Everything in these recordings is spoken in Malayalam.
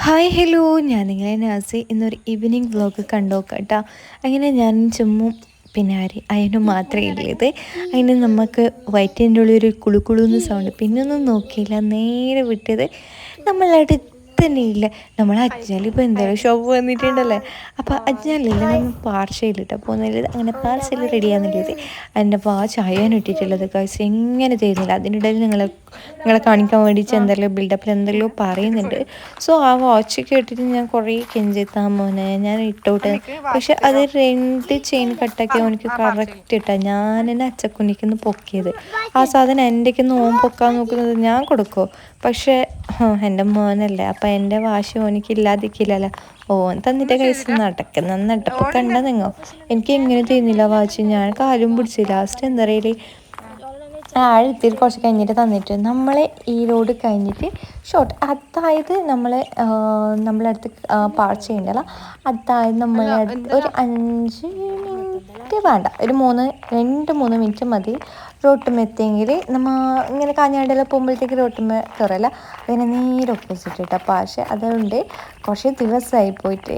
ഹായ് ഹലോ, ഞാൻ നിങ്ങളെ നാസി. ഇന്നൊരു ഈവനിങ് വ്ലോഗ് കണ്ടോക്കാം കേട്ടോ. അങ്ങനെ ഞാൻ ചുമ്മും പിന്നെ അതിന് മാത്രമേ ഉള്ളത്. അതിന് നമുക്ക് വയറ്റിൻ്റെ ഉള്ളിൽ ഒരു കുളുകുളുന്ന് സൗണ്ട്. പിന്നെ ഒന്നും നോക്കിയില്ല, നേരെ വിട്ടത് നമ്മളായിട്ട് തന്നെ ഇല്ല. നമ്മൾ അജ്ഞാലിപ്പോൾ എന്തായാലും ഷോപ്പ് വന്നിട്ടുണ്ടല്ലേ. അപ്പോൾ അജ്ഞാലില്ല, നമ്മൾ പാർസലിട്ടാണ് പോകുന്നത്. അങ്ങനെ പാർസൽ റെഡിയാകുന്നില്ലത്. എൻ്റെ ചായയാണ് ഇട്ടിട്ടുള്ളത്. കാശ് എങ്ങനെ തരുന്നില്ല. അതിനിടയിൽ നിങ്ങളെ കാണിക്കാൻ വേണ്ടിയിട്ട് എന്തെങ്കിലും ബിൽഡപ്പിൽ എന്തെങ്കിലും പറയുന്നുണ്ട്. സോ ആ വാച്ച് കേട്ടിട്ട് ഞാൻ കുറേ കെഞ്ചെത്താൻ മോനെ ഞാൻ ഇട്ടോട്ടെ. പക്ഷെ അത് 2 ചെയിൻ കട്ടാക്കി അവനക്ക് കറക്റ്റ് ഇട്ടാ. ഞാൻ എന്നെ അച്ചക്കുനിക്കൊന്ന് പൊക്കിയത്. ആ സാധനം എൻ്റെക്കൊന്ന് ഓൻ പൊക്കാൻ നോക്കുന്നത് ഞാൻ കൊടുക്കുമോ? പക്ഷേ എൻ്റെ മോനല്ലേ, അപ്പം എൻ്റെ വാശി ഓനിക്ക് ഇല്ലാതിരിക്കില്ലല്ലോ. ഓൻ തന്നിട്ട് കഴിച്ച് നടക്കുന്നപ്പോൾ കണ്ട നിങ്ങോ. എനിക്ക് എങ്ങനെ ചെയ്യുന്നില്ല വാച്ച്. ഞാൻ കാലും പിടിച്ചു. ലാസ്റ്റ് എന്താ പറയല്, ആഴത്തിൽ കുറച്ച് കഴിഞ്ഞിട്ട് തന്നിട്ട് നമ്മളെ ഈ റോഡ് കഴിഞ്ഞിട്ട് ഷോർട്ട്, അതായത് നമ്മളടുത്ത് പാർക്ക് ചെയ്യണ്ടല്ലോ. അതായത് നമ്മളെ അടുത്ത് ഒരു 5 മിനിറ്റ് വേണ്ട, ഒരു 2-3 മിനിറ്റ് മതി റോട്ടുമെത്തിയെങ്കിൽ. നമ്മൾ ഇങ്ങനെ കാഞ്ഞാടെല്ലാം പോകുമ്പോഴത്തേക്ക് റോട്ടുമേ കയറല്ല, അങ്ങനെ നേരെ ഓപ്പോസിറ്റ് കേട്ടോ. പക്ഷേ അതുകൊണ്ട് കുറച്ച് ദിവസമായി പോയിട്ട്.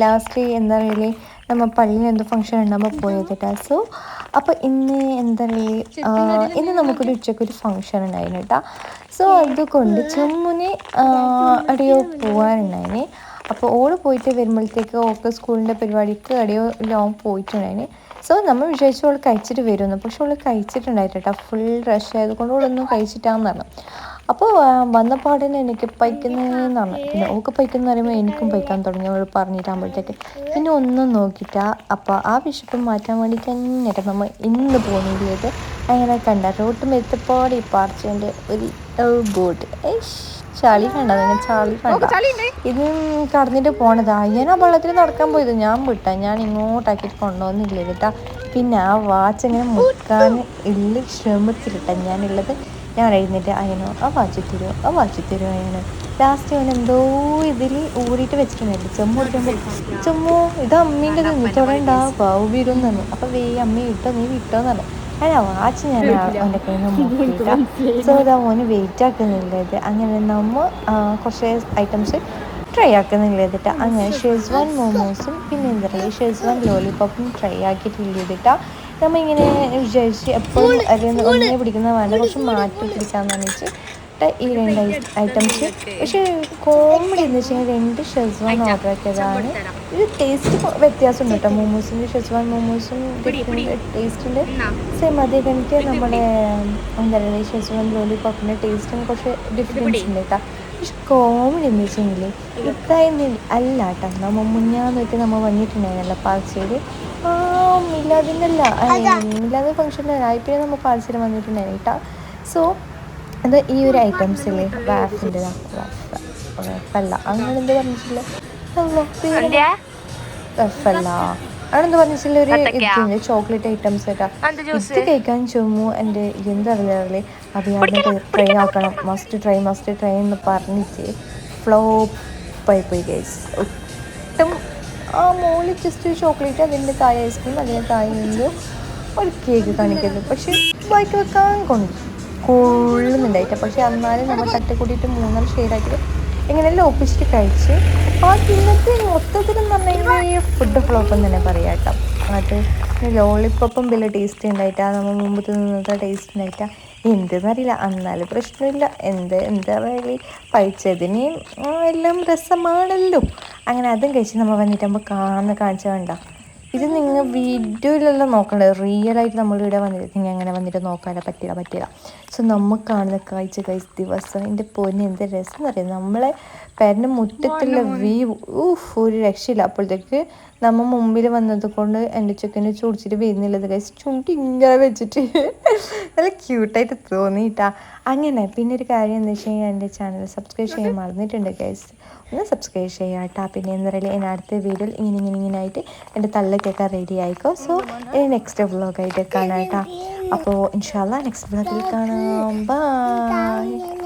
ലാസ്റ്റ് എന്താ പറയുക, നമ്മൾ പള്ളിയിൽ എന്തോ ഫംഗ്ഷൻ ഉണ്ടാകുമ്പോൾ പോയത് കേട്ടോ. സോ അപ്പോൾ ഇന്ന് എന്താ പറയുക, ഇന്ന് നമുക്കൊരു ഉച്ചക്കൊരു ഫംഗ്ഷൻ ഉണ്ടായിരുന്നു കേട്ടോ. സോ അതുകൊണ്ട് ചുമ്മുനെ എവിടെയോ പോകാനുണ്ടായിന്. അപ്പോൾ ഓള് പോയിട്ട് വരുമ്പോഴത്തേക്ക് ഓൾക്ക് സ്കൂളിൻ്റെ പരിപാടിക്ക് എവിടെയോ ലോങ് പോയിട്ടുണ്ടായിന്. സോ നമ്മൾ വിചാരിച്ചു ഓൾ കഴിച്ചിട്ട് വരുമെന്ന്. പക്ഷെ ഓൾ കഴിച്ചിട്ടുണ്ടായിട്ട് കേട്ടോ. ഫുൾ റഷ് ആയതുകൊണ്ട് ഓളൊന്നും കഴിച്ചിട്ടാന്ന് പറഞ്ഞു. അപ്പോൾ വന്നപാടിന് എനിക്ക് പൈക്കുന്നതെന്ന് പറഞ്ഞു. പിന്നെ ഓൾക്ക് പൈക്കുന്ന പറയുമ്പോൾ എനിക്കും പൈക്കാൻ തുടങ്ങി അവൾ പറഞ്ഞിട്ടാകുമ്പോഴത്തേക്ക്. പിന്നെ ഒന്നും നോക്കിയിട്ടാ. അപ്പോൾ ആ വിശപ്പ് മാറ്റാൻ വേണ്ടി തന്നെയായിട്ട് നമ്മൾ ഇന്ന് പോകുന്നത്. അങ്ങനെ കണ്ട റോട്ടും എത്തപ്പാട് ഈ പാർച്ചേൻ്റെ ഒരു ബോട്ട് ചളി കണ്ട, നിങ്ങൾ ചളി കണ്ട. ഇത് കടന്നിട്ട് പോണതാ. ഞാൻ ആ വെള്ളത്തിൽ നടക്കാൻ പോയത്. ഞാൻ ഇങ്ങോട്ടാക്കിയിട്ട് കൊണ്ടുപോകുന്നില്ല കേട്ടാ. പിന്നെ ആ വാച്ച് ഇങ്ങനെ മുക്കാൻ ശ്രമത്തിലിട്ട ഞാനുള്ളത്. ഞാൻ എഴുന്നേറ്റ് അതിനോ ആ വാച്ച് തരുമോ അതിന്. ലാസ്റ്റ് അവൻ എന്തോ ഇതിൽ ഊറിയിട്ട് വെച്ചിട്ടുണ്ടായിരുന്നു. ചെമ്മു കൊടുക്കുമ്പോൾ ചെമ്മു ഇത് അമ്മീൻ്റെ നിന്നിട്ടോടെ ഉണ്ടാവും വീരും തന്നു. അപ്പോൾ അമ്മ നീ വിട്ടോന്ന് പറഞ്ഞു. ആ വാച്ച് ഞാൻ അവൻ്റെ കയ്യിൽ നിന്ന് നോക്കിയിട്ടാണ്. സോ ഇതാ മോന് വെയിറ്റ് ആക്കുന്നില്ല ഇത്. അങ്ങനെ നമ്മൾ കുറച്ച് ഐറ്റംസ് ട്രൈ ആക്കുന്നില്ല ഇതിട്ടാ. അങ്ങനെ ഷെസ്വാൻ മോമോസും പിന്നെ എന്താ പറയുക ഷെസ്വാൻ ലോലിപോപ്പും ട്രൈ ആക്കിയിട്ടില്ല ഇതിട്ടാ. നമ്മളിങ്ങനെ വിചാരിച്ച് എപ്പോഴും ഒന്നേ പിടിക്കുന്ന വേണ്ട, കുറച്ച് മാറ്റി പിടിക്കാമെന്ന് വെച്ചിട്ട് ഈ 2 ഐറ്റംസ്. പക്ഷേ കോമഡി എന്ന് വെച്ച് കഴിഞ്ഞാൽ 2 ഷെസ്വാൻ ഓർഡർ ആക്കിയതാണ്. ഇത് ടേസ്റ്റ് വ്യത്യാസമുണ്ട് കേട്ടോ. മോമോസിൻ്റെ ഷെസ്വാൻ മോമോസും ടേസ്റ്റിൻ്റെ സെയിം. അതേ കണക്ക് നമ്മുടെ എന്താ പറയുക ഷെസ്വാൻ ലോലിപോപ്പിൻ്റെ ടേസ്റ്റും കുറച്ച് ഡിഫറൻസ് ഉണ്ട് കേട്ടോ. പക്ഷെ കോമഡി എന്ന് വെച്ചെങ്കിൽ ഇതായിരുന്നു അല്ല കേട്ടോ. നമ്മൾ മുന്നാന്നൊക്കെ നമ്മൾ വന്നിട്ടുണ്ടായിരുന്നല്ലോ പാർസൽ. മില്ലാതെ ഫംഗ്ഷൻ്റെ ആയിപ്പോയി നമ്മൾ പാർസൽ വന്നിട്ടുണ്ടായിരുന്നു കേട്ടോ. സോ അത് ഈ ഒരു ഐറ്റംസില്ലേ റാഫിൻ്റെ റഫല്ല അങ്ങനെ എന്താ പറഞ്ഞിട്ടില്ല റഫല്ല അവിടെന്താ പറഞ്ഞിട്ടില്ല ഒരു ഇതിൻ്റെ ചോക്ലേറ്റ് ഐറ്റംസ് കേട്ടോ. ഇത് കഴിക്കാൻ ചുമു എൻ്റെ എന്താ അറിയാറില്ലേ അറിയാതെ ട്രൈ ആക്കണം, മസ്റ്റ് ട്രൈ എന്ന് പറഞ്ഞിട്ട് ഫ്ലോപ്പായി പോയി ഗൈസ്. ഒട്ടും ആ മോളിൽ ജസ്റ്റ് ചോക്ലേറ്റ്, അതിൻ്റെ താഴെ ഐസ്ക്രീം, അതിൻ്റെ താഴെ ഒരു കേക്ക് കാണിക്കരുത്. പക്ഷെ ബാക്കി വെക്കാൻ കൊള്ളുന്നുണ്ടായിട്ട്. പക്ഷെ എന്നാലും നമ്മൾ തട്ടിക്കൂട്ടിയിട്ട് 3-4 ഷെയ്ഡാക്കിയിട്ട് എങ്ങനെയെല്ലാം ഒപ്പിച്ചിട്ട് കഴിച്ച്. ആ ഇന്നത്തെ മൊത്തത്തിലെന്ന് പറഞ്ഞു കഴിഞ്ഞാൽ ഫുഡ് ഫ്ലോപ്പ് എന്ന് തന്നെ പറയാം കേട്ടോ. അത് ലോളിപ്പോപ്പും വലിയ ടേസ്റ്റ് ഉണ്ടായിട്ടാണ്, നമ്മൾ മുമ്പ് തിന്നത്തെ ടേസ്റ്റ് ഉണ്ടായിട്ടാണ് എന്തെന്നറിയില്ല. എന്നാലും പ്രശ്നമില്ല. എന്താ പറയുക, കഴിച്ചതിന് എല്ലാം രസമാണല്ലോ. അങ്ങനെ അതും കഴിച്ച് നമ്മൾ വന്നിട്ടാകുമ്പോൾ കാണിച്ചാൽ വേണ്ട. ഇത് നിങ്ങൾ വീഡിയോയിലെല്ലാം നോക്കണ്ടത്, റിയലായിട്ട് നമ്മളിവിടെ വന്നിട്ട് നിങ്ങൾ അങ്ങനെ വന്നിട്ട് നോക്കാതെ പറ്റില്ല. സോ നമ്മൾ കാണുന്ന കാഴ്ച ദിവസം എൻ്റെ പൊന്നെ എന്ത് രസം എന്ന് പറയുന്നത്. നമ്മളെ പേരൻ്റെ മുറ്റത്തുള്ള വ്യൂ ഒരു രക്ഷയില്ല. അപ്പോഴത്തേക്ക് നമ്മൾ മുമ്പിൽ വന്നത് കൊണ്ട് എൻ്റെ ചെക്കനെ ചുടിച്ചിട്ട് വരുന്നില്ലത് കഴിച്ച് ചുണ്ടി ഇങ്ങനെ വെച്ചിട്ട് നല്ല ക്യൂട്ടായിട്ട് തോന്നിയിട്ടാ. അങ്ങനെ പിന്നെ ഒരു കാര്യം എന്താ വെച്ച് കഴിഞ്ഞാൽ എൻ്റെ ചാനൽ സബ്സ്ക്രൈബ് ചെയ്യാൻ മറന്നിട്ടുണ്ട് ഗൈസ്. ഒന്ന് സബ്സ്ക്രൈബ് ചെയ്യാം കേട്ടോ. പിന്നെ എന്താ പറയുക, എൻ്റെ അടുത്ത വീഡിയോയിൽ ഇങ്ങനെ ആയിട്ട് എൻ്റെ തള്ളക്കൊക്കെ റെഡി ആയിക്കോ. സോ ഇനി നെക്സ്റ്റ് വ്ലോഗായിട്ട് കാണാം കേട്ടോ. അപ്പോൾ ഇൻഷാല്ലാ നെക്സ്റ്റ് വ്ലോഗിൽ കാണാം. ബൈ.